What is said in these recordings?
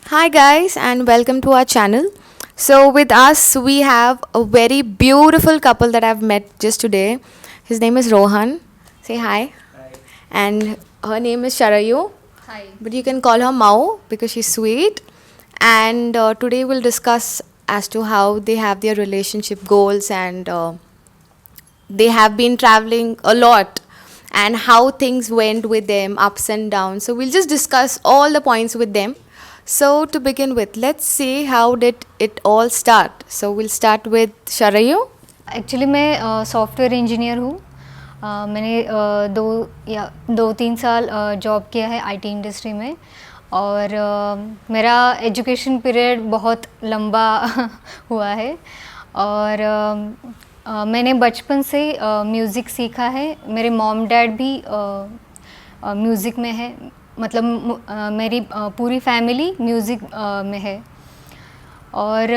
Hi, guys, and welcome to our channel. So, with us, we have a very beautiful couple that I've met just today. His name is Rohan. Say hi. And her name is Sharayu, Hi. but you can call her Mao because she's sweet. And today we'll discuss as to how they have their relationship goals and they have been traveling a lot and how things went with them, ups and downs. So we'll just discuss all the points with them. So to begin with, let's see how did it all start. So we'll start with Sharayu. Actually मैं software engineer हूँ। मैंने 2-3 साल job किया है IT industry में। और मेरा education period बहुत लंबा हुआ है। और मैंने बचपन से म्यूज़िक सीखा है। मेरे मॉम डैड भी म्यूज़िक में है, मतलब मेरी पूरी फैमिली म्यूज़िक में है। और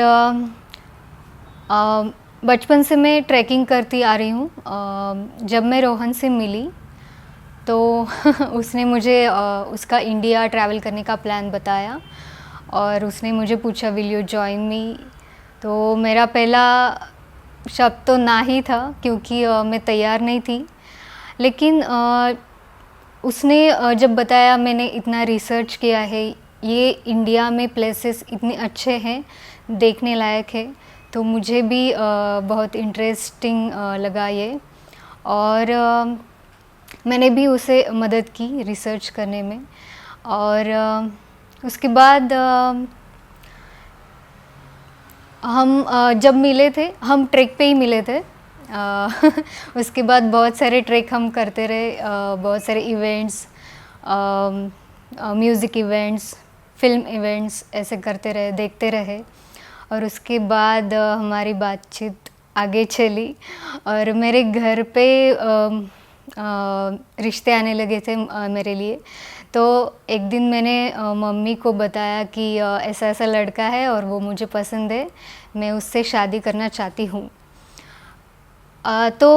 बचपन से मैं ट्रैकिंग करती आ रही हूँ। जब मैं रोहन से मिली तो उसने मुझे उसका इंडिया ट्रैवल करने का प्लान बताया और उसने मुझे पूछा विल यू जॉइन मी। तो मेरा पहला शब्द तो ना ही था, क्योंकि मैं तैयार नहीं थी। लेकिन उसने जब बताया, मैंने इतना रिसर्च किया है, ये इंडिया में प्लेसेस इतने अच्छे हैं, देखने लायक है, तो मुझे भी बहुत इंटरेस्टिंग लगा ये। और मैंने भी उसे मदद की रिसर्च करने में। और उसके बाद हम जब मिले थे, हम ट्रैक पे ही मिले थे। उसके बाद बहुत सारे ट्रैक हम करते रहे, बहुत सारे events, music events, film events ऐसे करते रहे, देखते रहे। और उसके बाद हमारी बातचीत आगे चली और मेरे घर पे रिश्ते आने लगे थे मेरे लिए। तो एक दिन मैंने मम्मी को बताया कि ऐसा ऐसा लड़का है और वो मुझे पसंद है, मैं उससे शादी करना चाहती हूँ। तो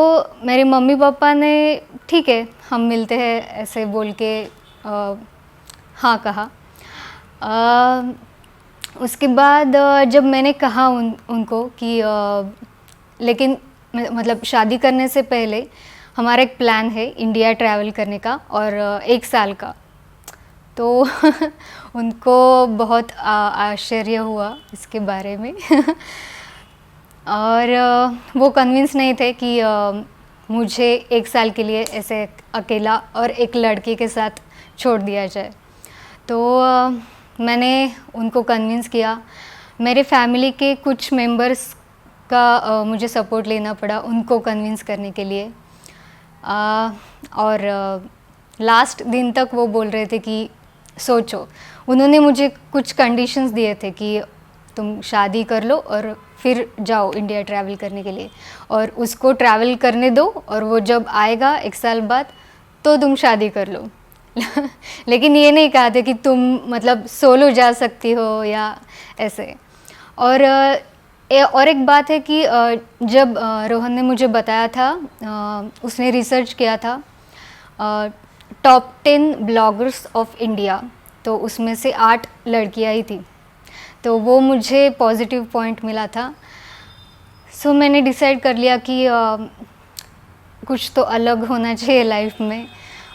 मेरे मम्मी पापा ने ठीक है हम मिलते हैं ऐसे बोल के हाँ कहा। उसके बाद जब मैंने कहा उनको कि लेकिन मतलब शादी करने से पहले हमारा एक प्लान है इंडिया ट्रैवल करने का और 1 साल का, तो उनको बहुत आश्चर्य हुआ इसके बारे में। और वो कन्विंस नहीं थे कि मुझे 1 साल के लिए ऐसे अकेला और एक लड़के के साथ छोड़ दिया जाए। तो मैंने उनको कन्विंस किया। मेरे फैमिली के कुछ मेंबर्स का मुझे सपोर्ट लेना पड़ा उनको कन्विंस करने के लिए। और लास्ट दिन तक वो बोल रहे थे कि सोचो। उन्होंने मुझे कुछ कंडीशंस दिए थे कि तुम शादी कर लो और फिर जाओ इंडिया ट्रैवल करने के लिए, और उसको ट्रैवल करने दो, और वो जब आएगा 1 साल बाद तो तुम शादी कर लो। लेकिन ये नहीं कहा था कि तुम मतलब सोलो जा सकती हो या ऐसे। और और एक बात है कि जब रोहन ने मुझे बताया था, उसने रिसर्च किया था टॉप 10 ब्लॉगर्स ऑफ इंडिया, तो उसमें से 8 लड़कियां ही थी। तो वो मुझे पॉजिटिव पॉइंट मिला था। सो मैंने डिसाइड कर लिया कि कुछ तो अलग होना चाहिए लाइफ में,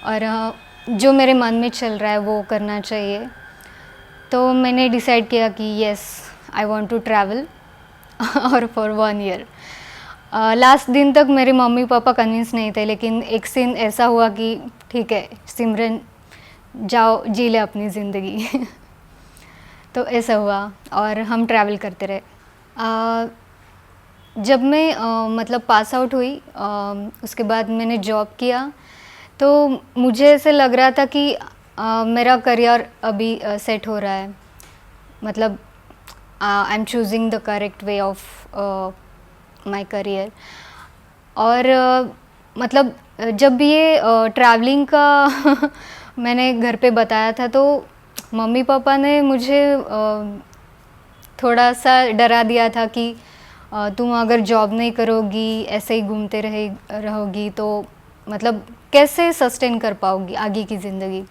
और जो मेरे मन में चल रहा है वो करना चाहिए। तो मैंने डिसाइड किया कि yes I want to travel और फॉर 1 ईयर। लास्ट दिन तक मेरे मम्मी पापा कन्विंस नहीं थे, लेकिन एक सीन ऐसा हुआ कि ठीक है सिमरन जाओ जी ले अपनी ज़िंदगी। तो ऐसा हुआ और हम ट्रैवल करते रहे। जब मैं मतलब पास आउट हुई, उसके बाद मैंने जॉब किया, तो मुझे ऐसे लग रहा था कि मेरा करियर अभी सेट हो रहा है, मतलब I am choosing the correct way of my career. और मतलब जब भी ये ट्रैवलिंग का मैंने घर पे बताया था, तो मम्मी पापा ने मुझे थोड़ा सा डरा दिया था कि तुम अगर जॉब नहीं करोगी, ऐसे ही घूमते रहोगी, तो मतलब कैसे सस्टेन कर पाओगी आगे की ज़िंदगी।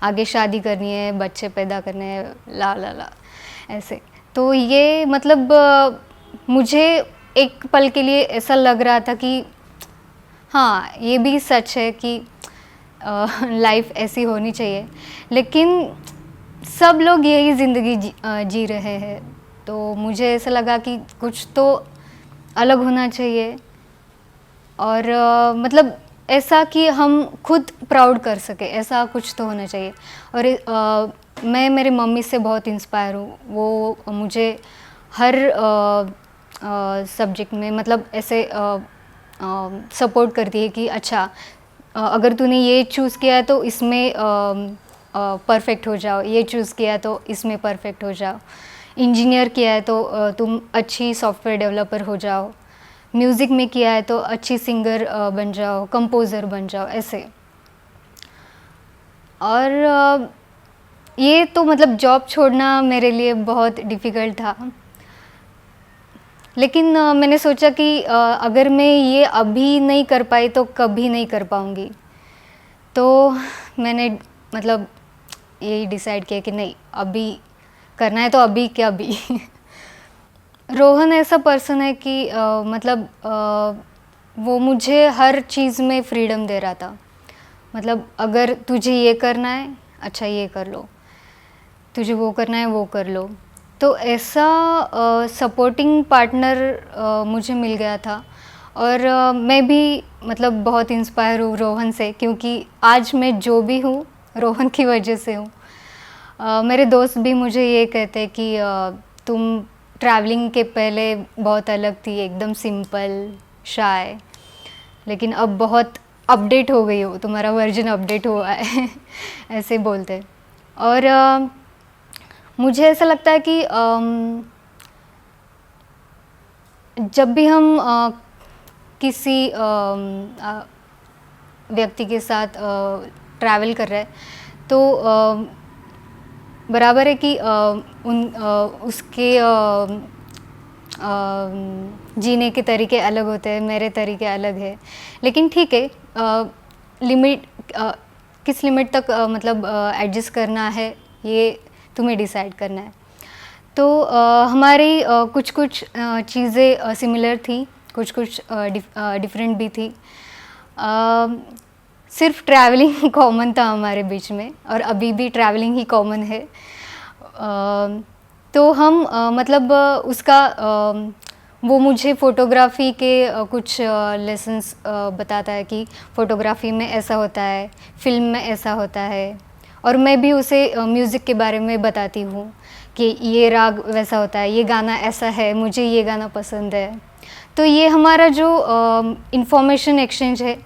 आगे शादी करनी है, बच्चे पैदा करने हैं, ला ला ला ऐसे। तो ये मतलब मुझे एक पल के लिए ऐसा लग रहा था कि हाँ, ये भी सच है कि लाइफ ऐसी होनी चाहिए, लेकिन सब लोग यही ज़िंदगी जी रहे हैं, तो मुझे ऐसा लगा कि कुछ तो अलग होना चाहिए। और मतलब ऐसा कि हम खुद प्राउड कर सके, ऐसा कुछ तो होना चाहिए। और मैं मेरी मम्मी से बहुत इंस्पायर हूँ। वो मुझे हर सब्जेक्ट में मतलब ऐसे सपोर्ट करती है कि अच्छा, अगर तूने ये चूज़ किया है तो इसमें परफेक्ट हो जाओ, ये चूज़ किया है तो इसमें परफेक्ट हो जाओ, इंजीनियर किया है तो तुम अच्छी सॉफ्टवेयर डेवलपर हो जाओ, म्यूज़िक में किया है तो अच्छी सिंगर बन जाओ, कंपोज़र बन जाओ, ऐसे। और ये तो मतलब जॉब छोड़ना मेरे लिए बहुत डिफ़िकल्ट था, लेकिन मैंने सोचा कि अगर मैं ये अभी नहीं कर पाई तो कभी नहीं कर पाऊँगी। तो मैंने मतलब यही डिसाइड किया कि नहीं, अभी करना है तो अभी क्या अभी। रोहन ऐसा पर्सन है कि मतलब वो मुझे हर चीज़ में फ्रीडम दे रहा था। मतलब अगर तुझे ये करना है, अच्छा ये कर लो, तुझे वो करना है वो कर लो। तो ऐसा सपोर्टिंग पार्टनर मुझे मिल गया था। और मैं भी मतलब बहुत इंस्पायर हूँ रोहन से, क्योंकि आज मैं जो भी हूँ रोहन की वजह से हूँ। मेरे दोस्त भी मुझे ये कहते हैं कि तुम ट्रैवलिंग के पहले बहुत अलग थी, एकदम सिंपल शाय, लेकिन अब बहुत अपडेट हो गई हो, तुम्हारा वर्जन अपडेट हुआ है। ऐसे बोलते। और मुझे ऐसा लगता है कि जब भी हम किसी व्यक्ति के साथ ट्रैवल कर रहे हैं तो बराबर है कि उसके जीने के तरीके अलग होते हैं, मेरे तरीके अलग है, लेकिन ठीक है, लिमिट किस लिमिट तक मतलब एडजस्ट करना है ये तुम्हें डिसाइड करना है। तो हमारी कुछ कुछ चीज़ें सिमिलर थी, कुछ कुछ डिफरेंट भी थी। सिर्फ ट्रैवलिंग कॉमन था हमारे बीच में, और अभी भी ट्रैवलिंग ही कॉमन है। तो हम मतलब उसका वो मुझे फ़ोटोग्राफ़ी के कुछ लेसन्स बताता है कि फ़ोटोग्राफ़ी में ऐसा होता है, फ़िल्म में ऐसा होता है। और मैं भी उसे म्यूज़िक के बारे में बताती हूँ कि ये राग वैसा होता है, ये गाना ऐसा है, मुझे ये गाना पसंद है। तो ये हमारा जो इंफॉर्मेशन एक्सचेंज है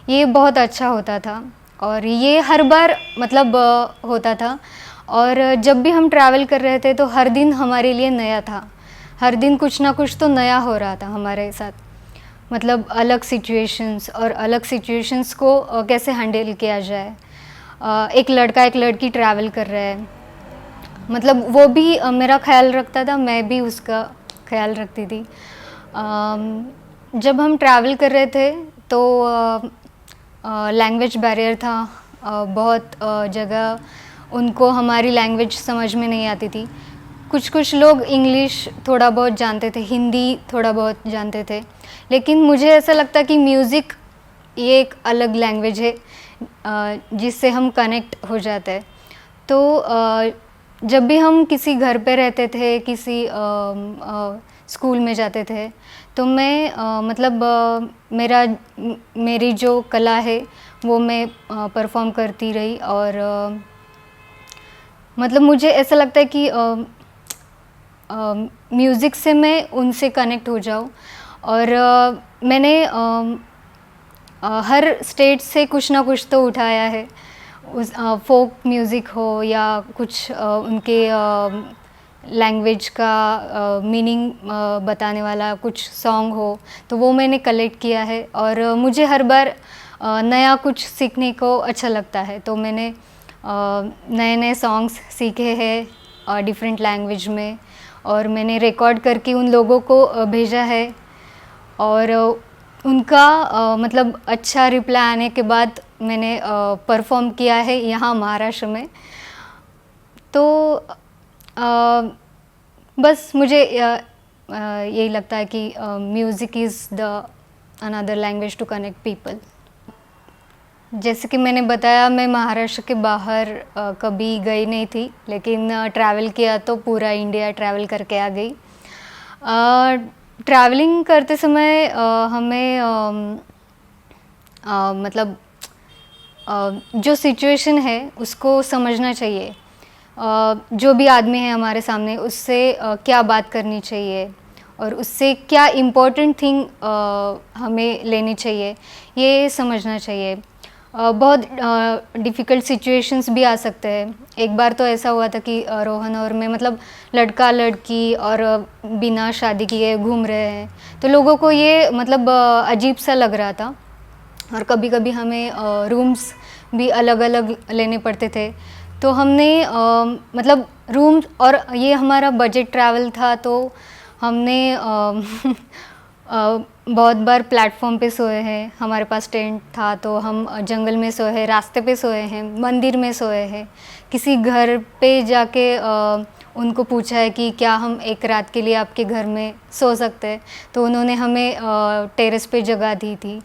ये बहुत अच्छा होता था, और ये हर बार मतलब होता था। और जब भी हम ट्रैवल कर रहे थे तो हर दिन हमारे लिए नया था, हर दिन कुछ ना कुछ तो नया हो रहा था हमारे साथ। मतलब अलग सिचुएशंस, और अलग सिचुएशंस को कैसे हैंडल किया जाए। एक लड़का एक लड़की ट्रैवल कर रहे हैं, मतलब वो भी मेरा ख्याल रखता था, मैं भी उसका ख्याल रखती थी। जब हम ट्रैवल कर रहे थे तो लैंग्वेज बैरियर था, बहुत जगह उनको हमारी लैंग्वेज समझ में नहीं आती थी। कुछ लोग इंग्लिश थोड़ा बहुत जानते थे, हिंदी थोड़ा बहुत जानते थे, लेकिन मुझे ऐसा लगता कि म्यूज़िक ये एक अलग लैंग्वेज है जिससे हम कनेक्ट हो जाते हैं। तो जब भी हम किसी घर पे रहते थे, किसी स्कूल में जाते थे, तो मैं मतलब मेरी जो कला है वो मैं परफॉर्म करती रही। और मतलब मुझे ऐसा लगता है कि म्यूज़िक से मैं उनसे कनेक्ट हो जाऊँ। और मैंने हर स्टेट से कुछ ना कुछ तो उठाया है, उस फोक म्यूज़िक हो या कुछ उनके लैंग्वेज का मीनिंग बताने वाला कुछ सॉन्ग हो, तो वो मैंने कलेक्ट किया है। और मुझे हर बार नया कुछ सीखने को अच्छा लगता है, तो मैंने नए नए सॉन्ग्स सीखे हैं डिफरेंट लैंग्वेज में, और मैंने रिकॉर्ड करके उन लोगों को भेजा है। और उनका मतलब अच्छा रिप्लाई आने के बाद मैंने परफॉर्म किया है यहाँ महाराष्ट्र में। तो बस मुझे यही लगता है कि music is the another language to connect people. जैसे कि मैंने बताया, मैं महाराष्ट्र के बाहर कभी गई नहीं थी, लेकिन ट्रैवल किया तो पूरा इंडिया ट्रैवल करके आ गई। ट्रैवलिंग करते समय हमें मतलब जो सिचुएशन है उसको समझना चाहिए। जो भी आदमी है हमारे सामने, उससे क्या बात करनी चाहिए और उससे क्या इम्पोर्टेंट थिंग हमें लेनी चाहिए, ये समझना चाहिए। बहुत डिफ़िकल्ट सिचुएशंस भी आ सकते हैं। एक बार तो ऐसा हुआ था कि रोहन और मैं, मतलब लड़का लड़की और बिना शादी किए घूम रहे हैं, तो लोगों को ये मतलब अजीब सा लग रहा था। और कभी कभी हमें रूम्स भी अलग अलग लेने पड़ते थे। तो हमने मतलब रूम, और ये हमारा बजट ट्रैवल था, तो हमने बहुत बार प्लेटफॉर्म पे सोए हैं। हमारे पास टेंट था तो हम जंगल में सोए हैं, रास्ते पे सोए हैं, मंदिर में सोए हैं। किसी घर पे जाके उनको पूछा है कि क्या हम एक रात के लिए आपके घर में सो सकते हैं, तो उन्होंने हमें टेरेस पे जगह दी थी।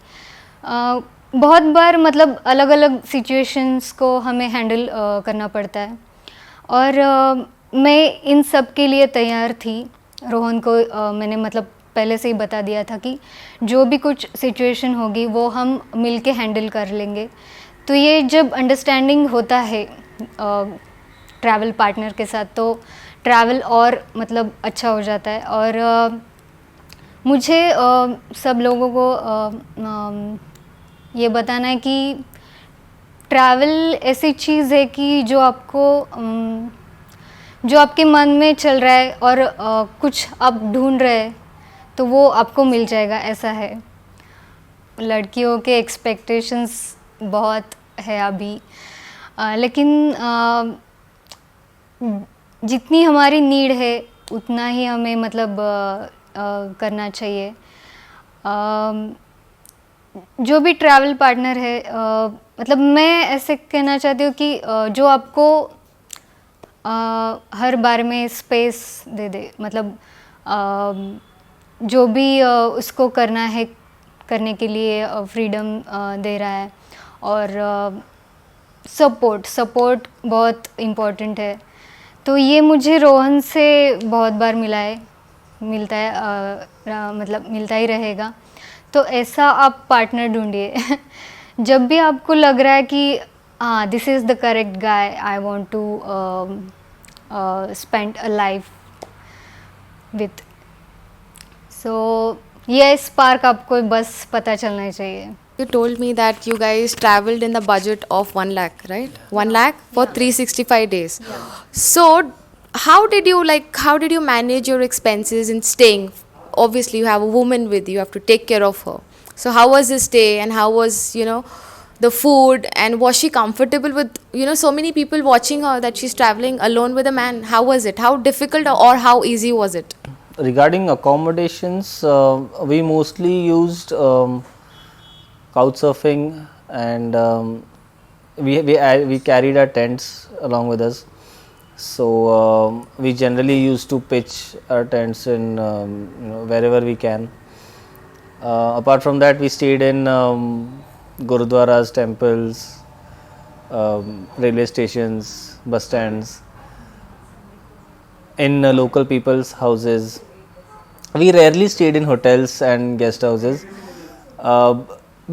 बहुत बार मतलब अलग अलग सिचुएशंस को हमें हैंडल करना पड़ता है, और मैं इन सब के लिए तैयार थी। रोहन को मैंने मतलब पहले से ही बता दिया था कि जो भी कुछ सिचुएशन होगी वो हम मिल के हैंडल कर लेंगे। तो ये जब अंडरस्टैंडिंग होता है ट्रैवल पार्टनर के साथ, तो ट्रैवल और मतलब अच्छा हो जाता है। और मुझे सब लोगों को ये बताना है कि ट्रैवल ऐसी चीज़ है कि जो आपको जो आपके मन में चल रहा है और कुछ आप ढूंढ रहे हैं, तो वो आपको मिल जाएगा, ऐसा है। लड़कियों के एक्सपेक्टेशंस बहुत है अभी, लेकिन जितनी हमारी नीड है उतना ही हमें मतलब करना चाहिए। जो भी ट्रैवल पार्टनर है, मतलब मैं ऐसे कहना चाहती हूँ कि जो आपको हर बार में स्पेस दे दे, मतलब जो भी उसको करना है करने के लिए फ्रीडम दे रहा है। और सपोर्ट बहुत इम्पोर्टेंट है। तो ये मुझे रोहन से बहुत बार मिलता है, मतलब मिलता ही रहेगा। तो ऐसा आप पार्टनर ढूंढिए जब भी आपको लग रहा है कि हाँ, this is the correct guy, I want to spend a life with. सो ये स्पार्क आपको बस पता चलना चाहिए। You told me that you guys traveled in the budget of 1 lakh, right? 1 lakh for 365 days. So, how did you manage your expenses in staying? Obviously, you have a woman with you, you have to take care of her. So, how was the stay and how was, the food, and was she comfortable with, so many people watching her that she's traveling alone with a man? How was it? How difficult or how easy was it? Regarding accommodations, we mostly used couch surfing, and we carried our tents along with us. So we generally used to pitch our tents in wherever we can. Apart from that, we stayed in gurudwaras, temples, railway stations, bus stands, in local people's houses. We rarely stayed in hotels and guest houses.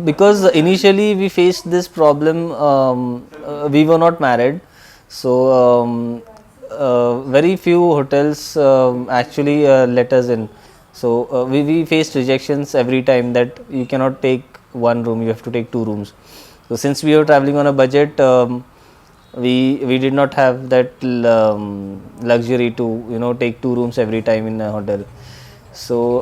Because initially we faced this problem. We were not married, so very few hotels actually let us in. So we faced rejections every time that you cannot take one room, you have to take 2 rooms. So since we were traveling on a budget, we did not have that luxury to take 2 rooms every time in a hotel. So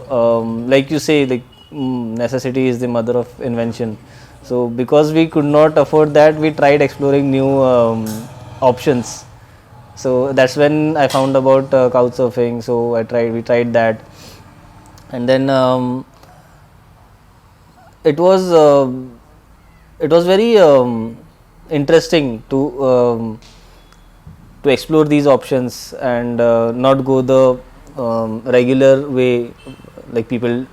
like you say, like necessity is the mother of invention. So because we could not afford that, we tried exploring new options. So that's when I found about couch surfing. So we tried that, and then it was it was very interesting to explore these options and not go the regular way like people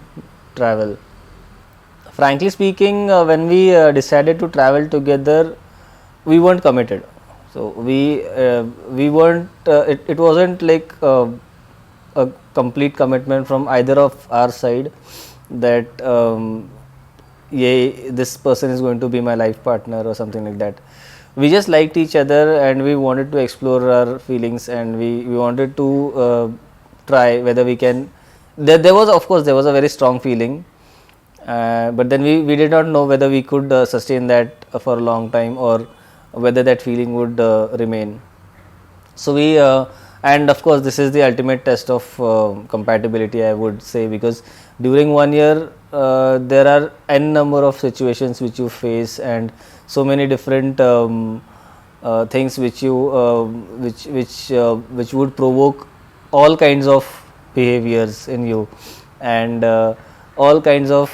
travel. Frankly speaking, when we decided to travel together, we weren't committed. So we weren't. It wasn't like a complete commitment from either of our side that yeah, this person is going to be my life partner or something like that. We just liked each other and we wanted to explore our feelings, and we wanted to try whether we can. There was, of course, there was a very strong feeling, but then we did not know whether we could sustain that for a long time or whether that feeling would remain. So we and of course this is the ultimate test of compatibility, I would say, because during 1 year there are n number of situations which you face and so many different things which you which would provoke all kinds of behaviors in you, and all kinds of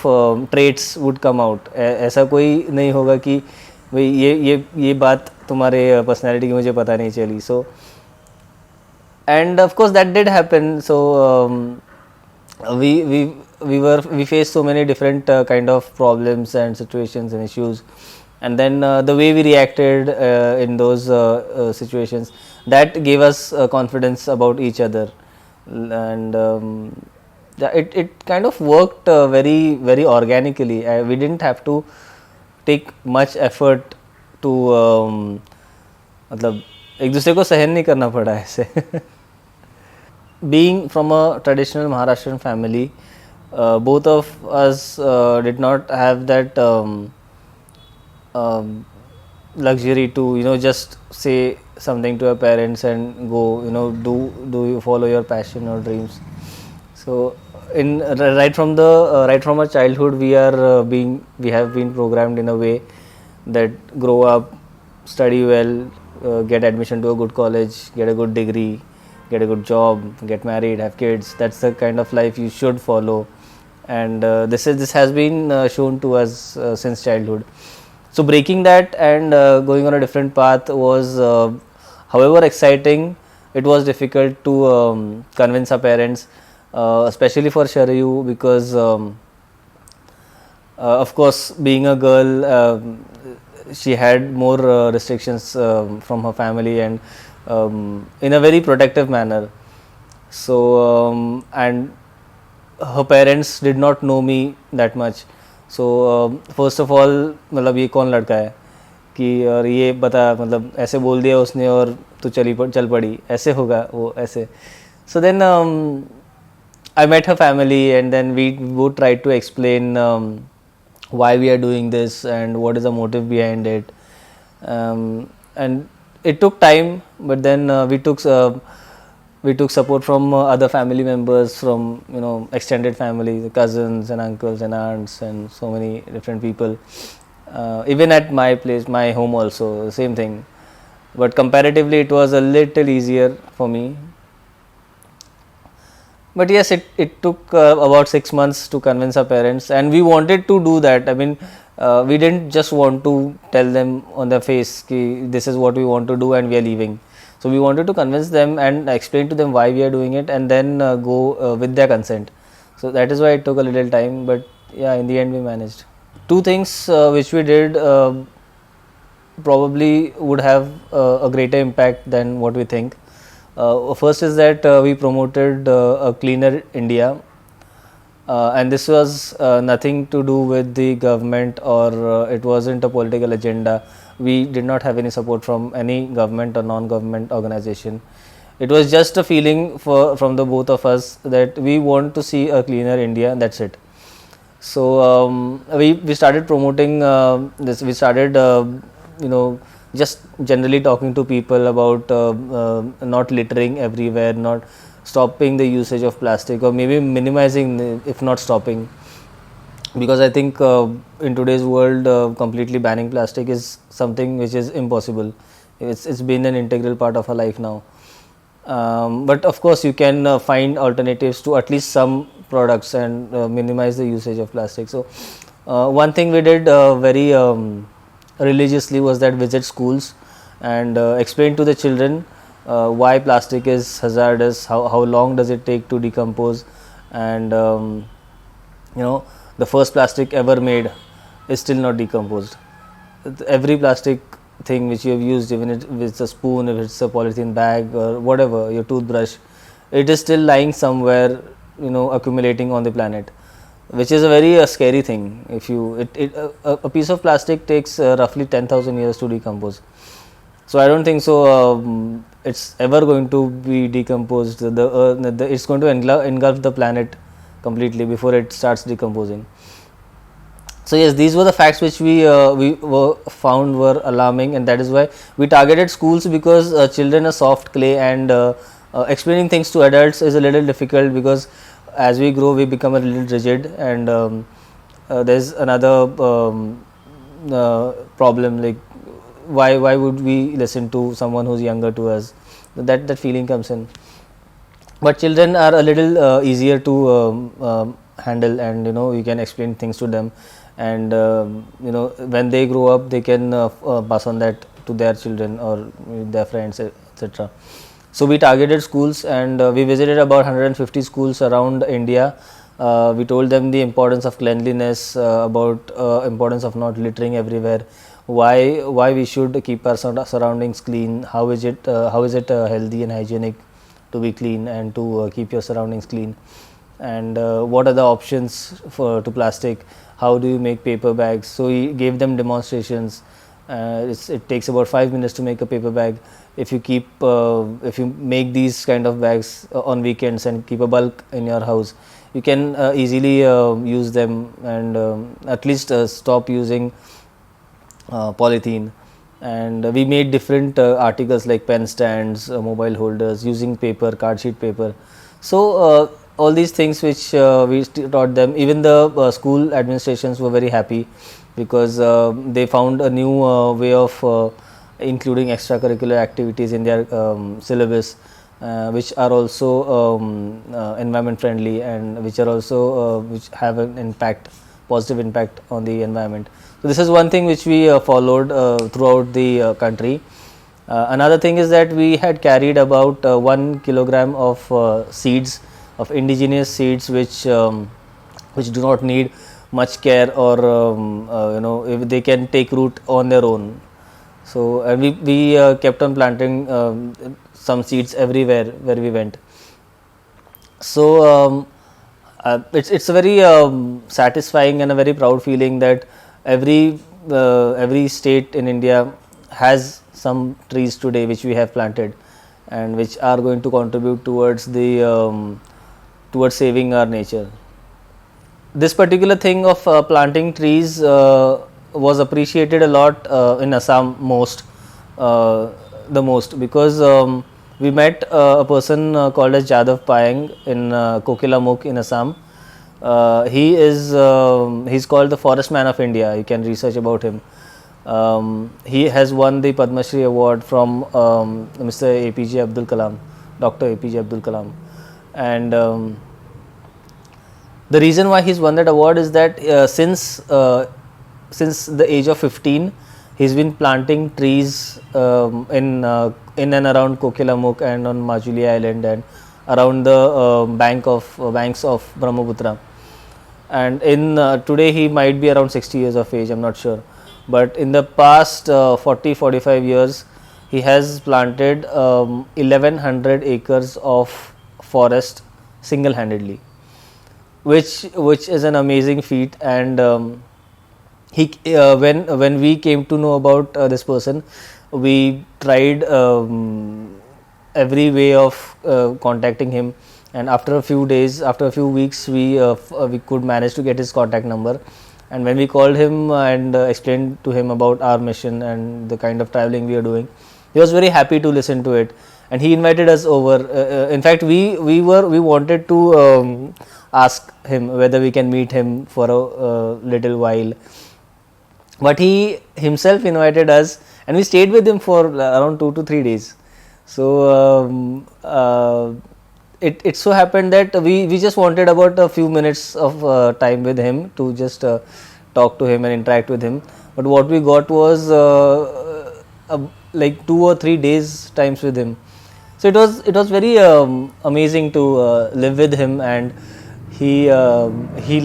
traits would come out. ऐसा कोई नहीं होगा कि भाई ये बात तुम्हारे personality की मुझे पता नहीं चली. So and of course that did happen. So we faced so many different kind of problems and situations and issues, and then the way we reacted in those situations, that gave us confidence about each other, and it kind of worked very organically. We didn't have to take much effort to मतलब एक दूसरे को सहन नहीं करना पड़ा ऐसे. Being from a traditional Maharashtrian family, both of us did not have that luxury to just say something to our parents and go do you follow your passion or dreams. So in right from our childhood we have been programmed in a way that grow up, study well, get admission to a good college, get a good degree, get a good job, get married, have kids. That's the kind of life you should follow, and this has been shown to us since childhood. So breaking that and going on a different path was, however exciting, it was difficult to convince our parents, especially for Sharayu, because of course being a girl, she had more restrictions from her family and in a very protective manner. So and her parents did not know me that much. So first of all, मतलब ये कौन लड़का है कि और ये बता, मतलब ऐसे बोल दिया उसने और तू चल पड़ी, ऐसे होगा वो ऐसे. So then I met her family, and then we both tried to explain why we are doing this and what is the motive behind it, and it took time, but then we took support from other family members, from extended family, the cousins and uncles and aunts and so many different people, even at my place, my home also, the same thing. But comparatively it was a little easier for me. But yes, it took about 6 months to convince our parents, and we wanted to do that. I mean, we didn't just want to tell them on their face ki this is what we want to do and we are leaving. So we wanted to convince them and explain to them why we are doing it, and then go with their consent. So that is why it took a little time, but yeah, in the end we managed. Two things which we did probably would have a greater impact than what we think. First is that we promoted a cleaner India, and this was nothing to do with the government, or it wasn't a political agenda. We did not have any support from any government or non-government organization. It was just a feeling from the both of us that we want to see a cleaner India. That's it. So we started promoting this. We started just generally talking to people about not littering everywhere, not stopping the usage of plastic, or maybe minimizing if not stopping, because I think in today's world completely banning plastic is something which is impossible. It's been an integral part of our life now, but of course you can find alternatives to at least some products and minimize the usage of plastic. So one thing we did very religiously was that visit schools and explain to the children why plastic is hazardous, how long does it take to decompose, and the first plastic ever made is still not decomposed. Every plastic thing which you have used, even if it's a spoon, if it's a polythene bag or whatever, your toothbrush, it is still lying somewhere, accumulating on the planet, which is a very scary thing. If you a piece of plastic takes roughly 10,000 years to decompose. So I don't think so it's ever going to be decomposed. It's going to engulf the planet completely before it starts decomposing. So yes, these were the facts which we were found were alarming, and that is why we targeted schools, because children are soft clay, and explaining things to adults is a little difficult, because as we grow we become a little rigid, and there's another problem, like why would we listen to someone who's younger to us? That feeling comes in. But children are a little easier to handle, and you can explain things to them, and when they grow up they can pass on that to their children or their friends, etc. So we targeted schools, and we visited about 150 schools around India. We told them the importance of cleanliness, about importance of not littering everywhere, why we should keep our surroundings clean, how is it healthy and hygienic to be clean and to keep your surroundings clean, and what are the options to plastic, how do you make paper bags. So we gave them demonstrations. It takes about 5 minutes to make a paper bag. If you make these kind of bags on weekends and keep a bulk in your house, you can easily use them, and at least stop using polythene. And we made different articles like pen stands, mobile holders, using paper, card sheet paper. So all these things which we taught them. Even the school administrations were very happy, because they found a new way of including extracurricular activities in their syllabus, which are also environment friendly, and which are also which have an positive impact on the environment. So this is one thing which we followed throughout the country. Another thing is that we had carried about 1 kilogram of seeds, of indigenous seeds, which do not need much care, or if they can take root on their own. So and we kept on planting some seeds everywhere where we went. So it's a very satisfying and a very proud feeling that every state in India has some trees today which we have planted, and which are going to contribute towards the towards saving our nature. This particular thing of planting trees was appreciated a lot in Assam the most, because we met a person called as Jadav Payeng in Kokilamukh in Assam. He's called the Forest Man of India. You can research about him. He has won the Padma Shri award from Mr. APJ Abdul Kalam, Dr. APJ Abdul Kalam, and the reason why he's won that award is that since the age of 15, he's been planting trees in and around Kokilamukh and on Majuli Island and around the banks of Brahmaputra. And in today he might be around 60 years of age, I'm not sure, but in the past 40-45 years he has planted 1100 acres of forest single-handedly, which is an amazing feat. And when we came to know about this person, we tried every way of contacting him, and after a few weeks we could manage to get his contact number. And when we called him and explained to him about our mission and the kind of traveling we are doing, he was very happy to listen to it, and he invited us over. In fact, we wanted to ask him whether we can meet him for a little while, but he himself invited us, and we stayed with him for around 2 to 3 days. So it so happened that we just wanted about a few minutes of time with him to just talk to him and interact with him. but what we got was like 2 or 3 days times with him. So it was very amazing to live with him, and he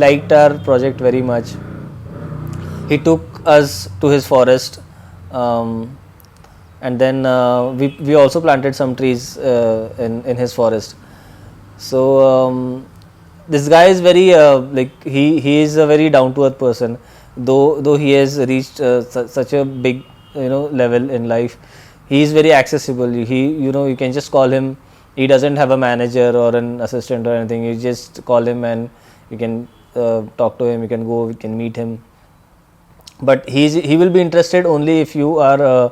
liked our project very much. He took us to his forest, um, and then we also planted some trees in his forest. So this guy is very like he is a very down to earth person, though he has reached such a big level in life. He is very accessible. He you can just call him. He doesn't have a manager or an assistant or anything. You just call him and you can talk to him. You can go, you can meet him. But he will be interested only if you are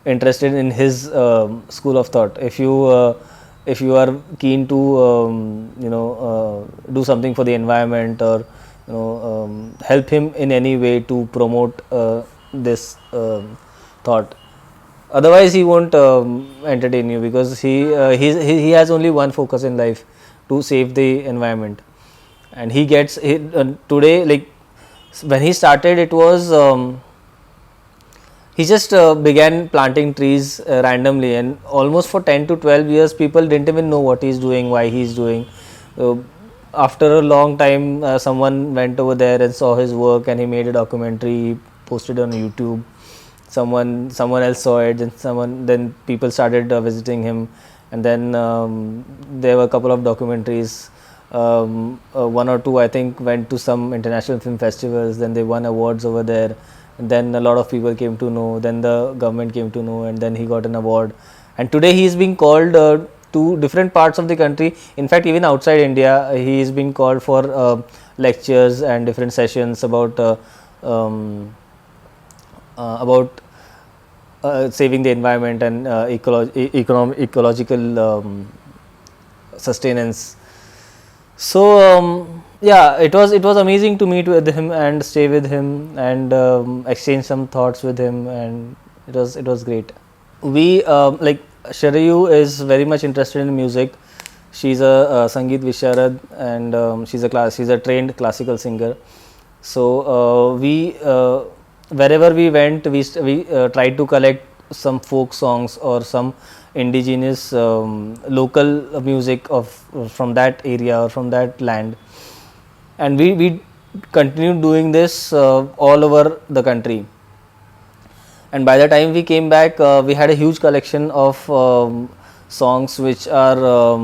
interested in his school of thought. If you are keen to do something for the environment, or help him in any way to promote this thought. Otherwise he won't entertain you, because he has only one focus in life: to save the environment. And he gets today, like when he started, it was he just began planting trees randomly, and almost for 10 to 12 years people didn't even know what he's doing, why he's doing. After a long time, someone went over there and saw his work, and he made a documentary, posted on YouTube. Someone else saw it, and then people started visiting him, and then there were a couple of documentaries. One or two, I think, went to some international film festivals. Then they won awards over there. And then a lot of people came to know. Then the government came to know, and then he got an award. And today he is being called to different parts of the country. In fact, even outside India, he is being called for lectures and different sessions about saving the environment and ecological sustenance. So yeah, it was amazing to meet with him and stay with him and exchange some thoughts with him, and it was great. We like Sharayu is very much interested in music. She's a Sangeet Visharad, and she's a trained classical singer. So we wherever we went, we tried to collect some folk songs or some indigenous local music from that area or from that land, and we continued doing this all over the country. And by the time we came back, we had a huge collection of songs which are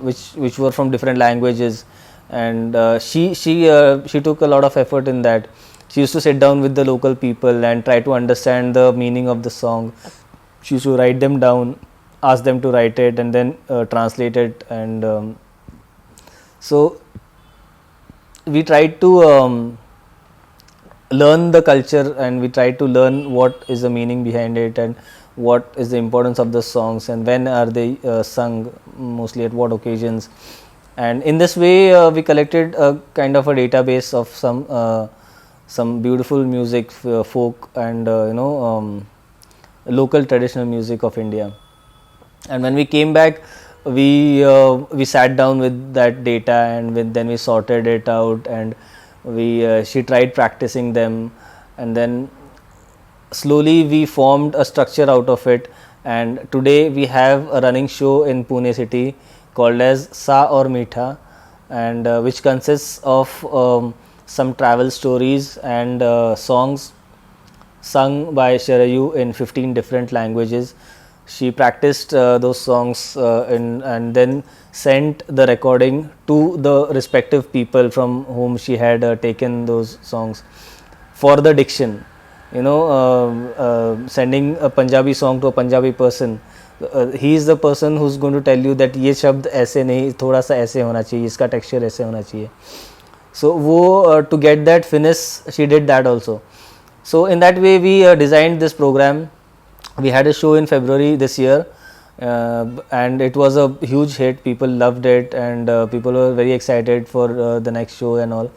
which were from different languages, and she took a lot of effort in that. She used to sit down with the local people and try to understand the meaning of the song. She used to write them down, ask them to write it, and then translate it. And so we tried to learn the culture, and we tried to learn what is the meaning behind it, and what is the importance of the songs, and when are they sung, mostly at what occasions. And in this way we collected a kind of a database of some beautiful music, folk, and local traditional music of India. And when we came back, we sat down with that data, and then we sorted it out, and she tried practicing them, and then slowly we formed a structure out of it. And today we have a running show in Pune city called as Sa Aur Meetha, and which consists of some travel stories and songs sung by Sharayu in 15 different languages. She practiced those songs and then sent the recording to the respective people from whom she had taken those songs for the diction. Sending a Punjabi song to a Punjabi person, he is the person who's going to tell you that ये शब्द ऐसे नहीं, थोड़ा सा ऐसे होना चाहिए, इसका texture ऐसे होना चाहिए. So to get that finesse, she did that also. So in that way we designed this program. We had a show in February this year, and it was a huge hit. People loved it, and people were very excited for the next show and all.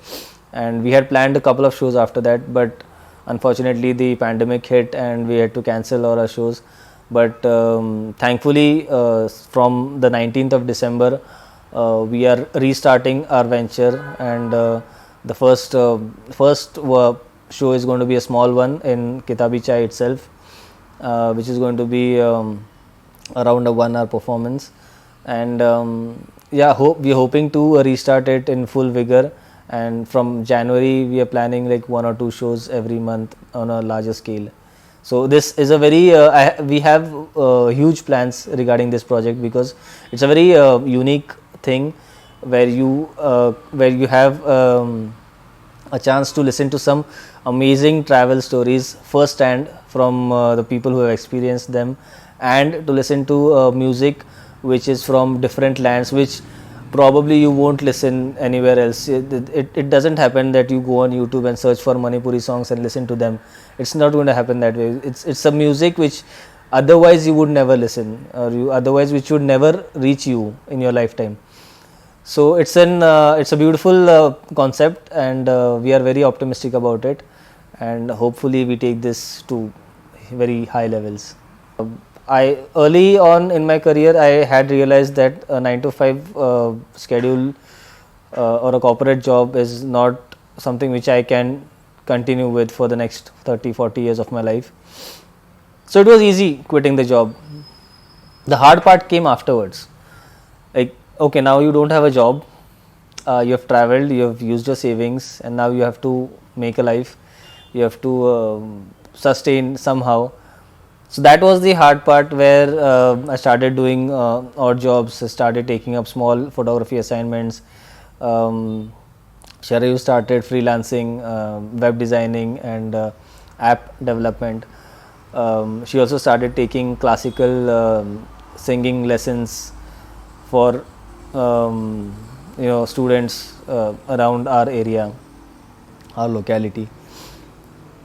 And we had planned a couple of shows after that, but unfortunately the pandemic hit and we had to cancel all our shows. But thankfully from the 19th of December we are restarting our venture, and the first show is going to be a small one in Kitabi Chai itself, which is going to be around a 1 hour performance. And yeah, we are hoping to restart it in full vigor. And from January, we are planning like 1 or 2 shows every month on a larger scale. So this is a very we have huge plans regarding this project, because it's a very unique thing where you have a chance to listen to some amazing travel stories firsthand from the people who have experienced them, and to listen to music which is from different lands, which probably you won't listen anywhere else. It doesn't happen that you go on YouTube and search for Manipuri songs and listen to them. It's not going to happen that way. It's a music which otherwise you would never listen, or otherwise which would never reach you in your lifetime. So it's a beautiful concept, and we are very optimistic about it, and hopefully we take this to very high levels. I early on in my career, I had realized that a 9 to 5 schedule or a corporate job is not something which I can continue with for the next 30-40 years of my life. So it was easy quitting the job. The hard part came afterwards. Like, okay, now you don't have a job, you have traveled, you have used your savings, and now you have to make a life, you have to sustain somehow. So that was the hard part, where I started doing odd jobs, started taking up small photography assignments. Sharayu started freelancing, web designing and app development. She also started taking classical singing lessons for students around our area, our locality.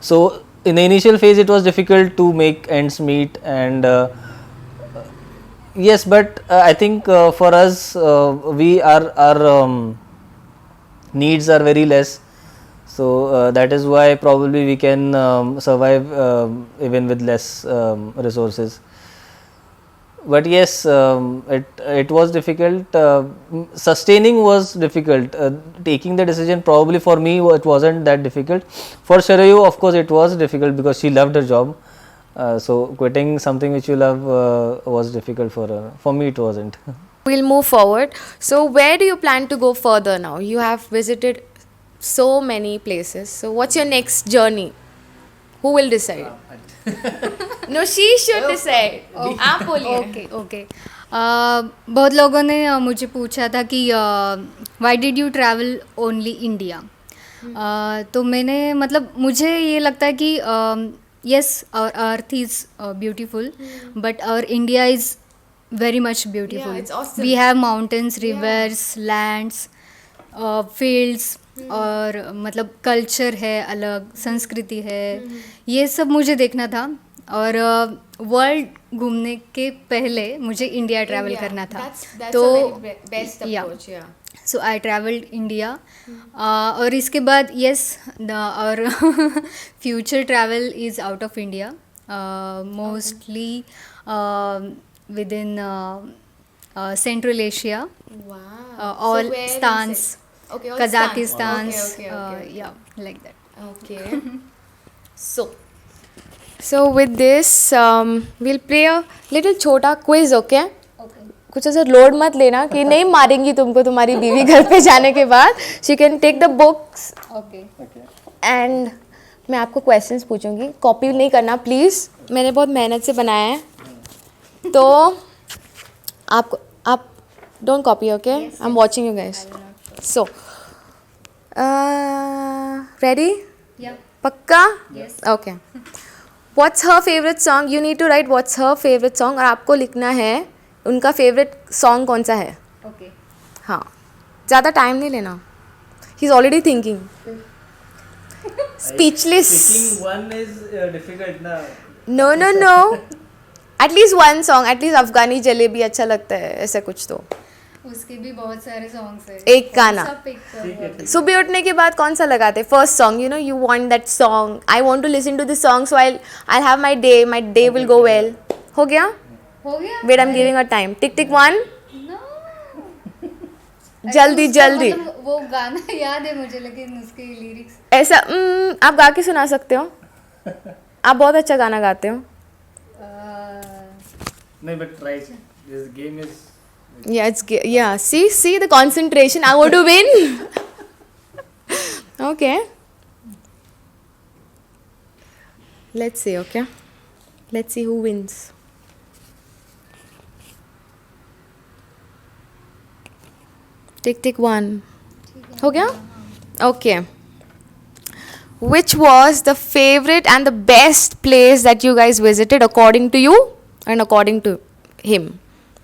So in the initial phase, it was difficult to make ends meet, and yes, but I think for us, our needs are very less. So that is why probably we can survive even with less resources. But yes, it was difficult. Sustaining was difficult. Taking the decision, probably for me it wasn't that difficult. For Sharayu, of course, it was difficult because she loved her job. So quitting something which you love was difficult for her. For me, it wasn't. We'll move forward. So where do you plan to go further now? You have visited so many places. So what's your next journey? Who will decide? No, she should decide. आप बोलिए. Okay बहुत लोगों ने मुझे पूछा था कि why did you travel only India. तो मैंने मतलब मुझे ये लगता है कि yes our earth is beautiful, but our India is very much beautiful. Yeah, it's awesome. We have mountains, rivers, lands, fields, और मतलब कल्चर है अलग, संस्कृति है, ये सब मुझे देखना था. और वर्ल्ड घूमने के पहले मुझे इंडिया ट्रैवल करना था. तो सो आई ट्रैवल्ड इंडिया. और इसके बाद येस और future travel is out of India, mostly within Central Asia. Wow. All So stans, all Kazakhstan, okay. yeah, like that. Okay. So with this, we'll play a little छोटा quiz, okay? कुछ ऐसा load मत लेना कि नहीं मारेंगी तुमको तुम्हारी बीवी घर पे जाने के बाद. She can take the books. Okay. And मैं आपको questions पूछूंगी. कॉपी नहीं करना प्लीज़. मैंने बहुत मेहनत से बनाया है. तो आप don't copy, okay? Yes, I'm watching you guys. So, ready? Yeah. पक्का? Yes. Okay. What's her favorite song? You need to write what's her favorite song, और आपको लिखना है उनका favorite song कौन सा है. Okay. हाँ, ज़्यादा टाइम नहीं लेना. He's already thinking. Speechless. Picking one is difficult ना. No. At least one song, at least अफगानी जलेबी अच्छा लगता है, ऐसा कुछ तो. उसके भी बहुत सारे सॉन्ग्स हैं. एक गाना. सुबह उठने के बाद कौन सा लगाते? First song, you know, you want that song. I want to listen to this song, so I'll have my day will go well. हो गया? हो गया. Wait, I'm giving her time. Tick tick 1. No. जल्दी जल्दी वो गाना याद है मुझे लेकिन उसके लिरिक्स ऐसा आप गा के सुना सकते हो, आप बहुत अच्छा गाना गाते हो. No, but try. This game is. Yeah, yeah. See the concentration. I want to win. Okay. Let's see. Okay. Let's see who wins. Tick 1. हो गया? Okay. Which was the favorite and the best place that you guys visited according to you and according to him?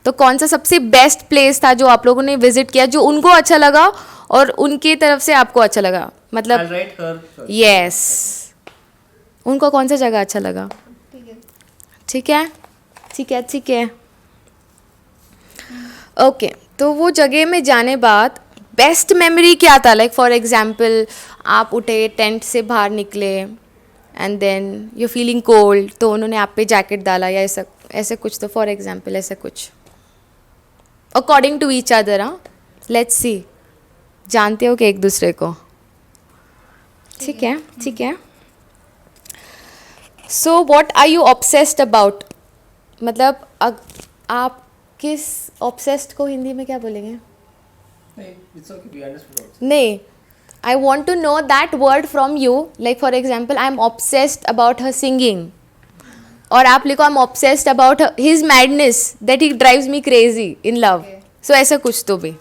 तो कौन सा सबसे best place था जो आप लोगों ने विजिट किया, जो उनको अच्छा लगा और उनकी तरफ से आपको अच्छा लगा, मतलब I'll write her first. Yes, उनको कौन सा जगह अच्छा लगा? ठीक है ठीक है ठीक है. ओके, तो वो जगह में जाने बाद बेस्ट मेमोरी क्या था? लाइक फॉर एग्जाम्पल आप उठे, टेंट से बाहर निकले and then you feeling cold, तो उन्होंने आप पे जैकेट डाला या ऐसा ऐसे कुछ, तो फॉर एग्जाम्पल ऐसा कुछ अकॉर्डिंग टू ईच अदर. हाँ, लेट्स सी, जानते हो कि एक दूसरे को. ठीक है ठीक है. So what are you obsessed about? मतलब आप किस ऑब्सेस्ड को हिंदी में क्या बोलेंगे? It's okay. We understood also. नहीं, I want to know that word from you. Like for example, I'm obsessed about her singing. और आप लिखो I'm obsessed about his madness that he drives me crazy in love. Okay. So ऐसा कुछ तो भी.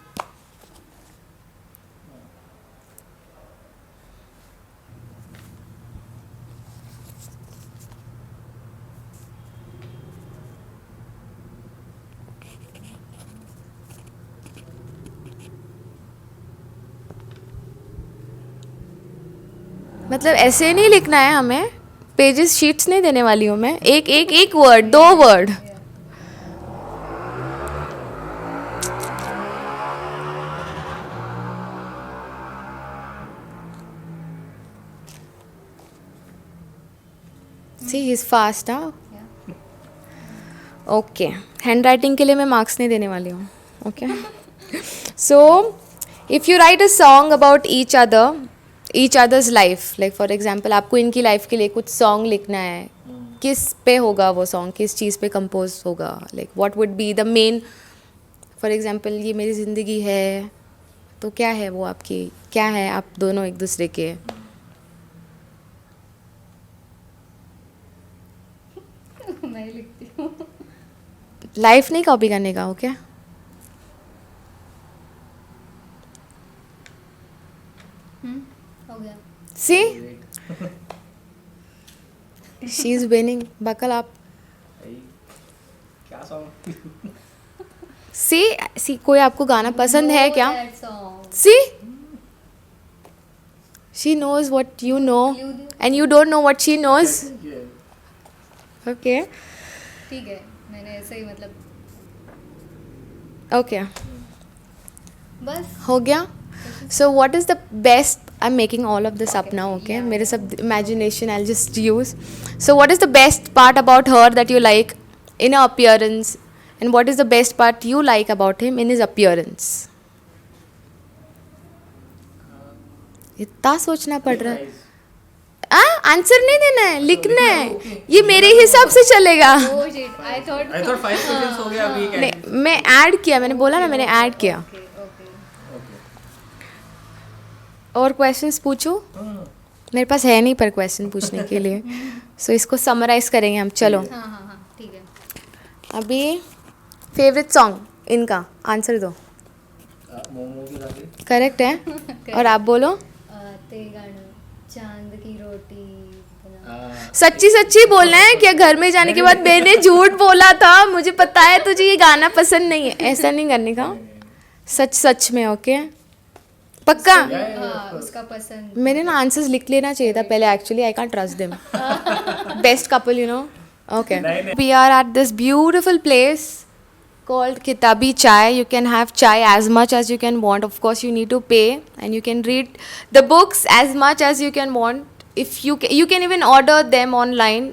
मतलब ऐसे नहीं लिखना है हमें, पेजेस शीट्स नहीं देने वाली हूँ मैं. एक word, 2 word. See he is fast. हाँ, ओके. हैंड राइटिंग के लिए मैं मार्क्स नहीं देने वाली हूँ. Okay. So if you write a song about each others life, like for example आपको इनकी लाइफ के लिए कुछ सॉन्ग लिखना है, किस पे होगा वो सॉन्ग, किस चीज़ पे कंपोज होगा? Like what would be the main, for example ये मेरी ज़िंदगी है, तो क्या है वो आपकी, क्या है आप दोनों एक दूसरे के? मैं लिखती हूँ. लाइफ नहीं कॉपी करने का. ओके. हो गया. सी शी इज विनिंग. बकल आप. क्या song? सी कोई आपको गाना पसंद है क्या? That song. See she knows what you know and you don't know what she knows. Okay ठीक है, मैंने ऐसे ही मतलब ओके बस. हो गया. So what is the best, I am making all of this up now. Okay, मेरे सब imagination I just use. So what is the best part about her that you like in her appearance, and what is the best part you like about him in his appearance? इतना सोचना पड़ रहा है. Answer नहीं देना है, लिखना है. ये मेरे हिसाब से चलेगा. Oh shit, I thought. I thought 5 questions हो गया अभी. नहीं, मैं ऐड किया, मैंने बोला ना, मैंने ऐड किया. Okay, okay. और क्वेश्चंस पूछूं? मेरे पास है नहीं पर क्वेश्चन पूछने के लिए. सो इसको समराइज करेंगे हम. चलो, हाँ हाँ हाँ, ठीक है. अभी फेवरेट सॉन्ग इनका आंसर दो. मोमो की दादी. करेक्ट है. और आप बोलो. ते गाणं चांद की रोटी बना. सच्ची सच्ची बोलना है क्या? घर में जाने के बाद मैंने झूठ बोला था, मुझे पता है तुझे ये गाना पसंद नहीं है, ऐसा नहीं करने का. सच सच में. ओके, पक्का. हाँ, उसका पसंद. मैंने ना आंसर्स लिख लेना चाहिए था पहले. Actually I can't trust them. Best couple, you know. Okay, we are at this beautiful place called Kitabi Chai. You can have chai as much as you can want. Of course, you need to pay, and you can read the books as much as you can want. If you can even order them online.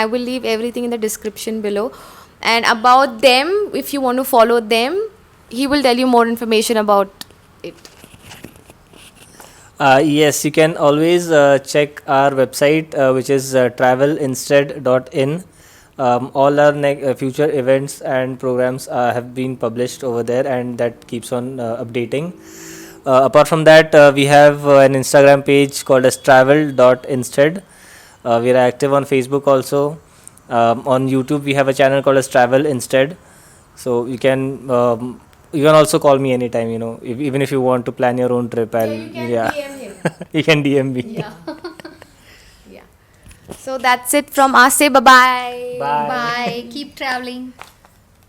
I will leave everything in the description below. And about them, if you want to follow them, he will tell you more information about it? Yes, you can always check our website, which is travelinstead.in. All our future events and programs have been published over there, and that keeps on updating. Apart from that, we have an Instagram page called as travel.instead. We are active on Facebook also. On YouTube, we have a channel called as Travel Instead. So you can also call me anytime. Even if you want to plan your own trip, DM him. you can DM me. Yeah. Yeah. So that's it from us. Say bye bye. Bye. Keep traveling.